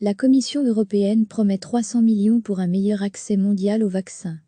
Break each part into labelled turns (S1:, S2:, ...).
S1: La Commission européenne promet 300 millions pour un meilleur accès mondial aux vaccins.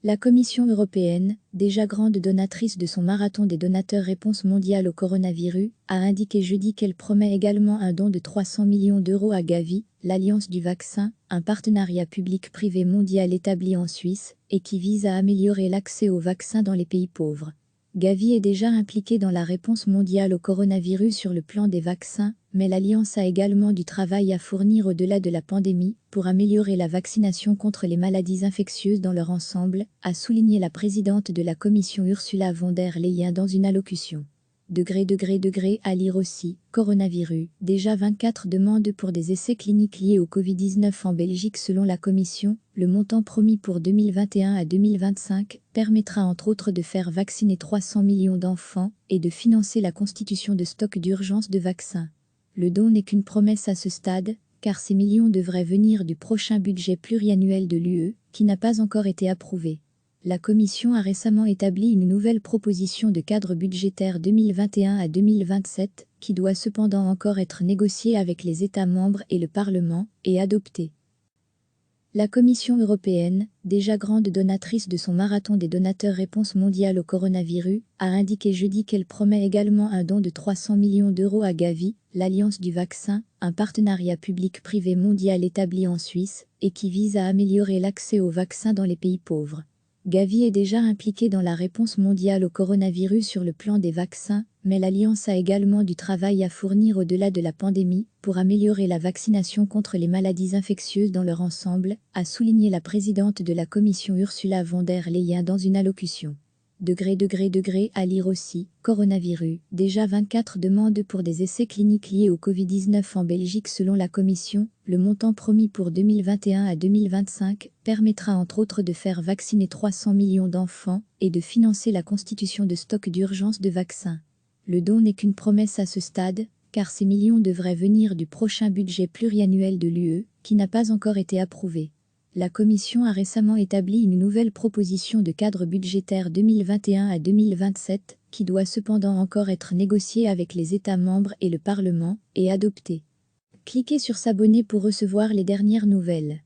S1: La Commission européenne, déjà grande donatrice de son marathon des donateurs réponse mondiale au coronavirus, a indiqué jeudi qu'elle promet également un don de 300 millions d'euros à Gavi, l'Alliance du vaccin, un partenariat public-privé mondial établi en Suisse, et qui vise à améliorer l'accès aux vaccins dans les pays pauvres. Gavi est déjà impliqué dans la réponse mondiale au coronavirus sur le plan des vaccins, mais l'Alliance a également du travail à fournir au-delà de la pandémie pour améliorer la vaccination contre les maladies infectieuses dans leur ensemble, a souligné la présidente de la Commission Ursula von der Leyen dans une allocution. À lire aussi, coronavirus, déjà 24 demandes pour des essais cliniques liés au Covid-19 en Belgique selon la Commission, le montant promis pour 2021 à 2025 permettra entre autres de faire vacciner 300 millions d'enfants et de financer la constitution de stocks d'urgence de vaccins. Le don n'est qu'une promesse à ce stade, car ces millions devraient venir du prochain budget pluriannuel de l'UE, qui n'a pas encore été approuvé. La Commission a récemment établi une nouvelle proposition de cadre budgétaire 2021 à 2027, qui doit cependant encore être négociée avec les États membres et le Parlement, et adoptée. La Commission européenne, déjà grande donatrice de son marathon des donateurs réponse mondiale au coronavirus, a indiqué jeudi qu'elle promet également un don de 300 millions d'euros à Gavi, l'Alliance du vaccin, un partenariat public-privé mondial établi en Suisse, et qui vise à améliorer l'accès aux vaccins dans les pays pauvres. Gavi est déjà impliqué dans la réponse mondiale au coronavirus sur le plan des vaccins, mais l'Alliance a également du travail à fournir au-delà de la pandémie pour améliorer la vaccination contre les maladies infectieuses dans leur ensemble, a souligné la présidente de la Commission Ursula von der Leyen dans une allocution. À lire aussi, coronavirus, déjà 24 demandes pour des essais cliniques liés au Covid-19 en Belgique selon la Commission, le montant promis pour 2021 à 2025 permettra entre autres de faire vacciner 300 millions d'enfants et de financer la constitution de stocks d'urgence de vaccins. Le don n'est qu'une promesse à ce stade, car ces millions devraient venir du prochain budget pluriannuel de l'UE, qui n'a pas encore été approuvé. La Commission a récemment établi une nouvelle proposition de cadre budgétaire 2021 à 2027, qui doit cependant encore être négociée avec les États membres et le Parlement, et adoptée. Cliquez sur s'abonner pour recevoir les dernières nouvelles.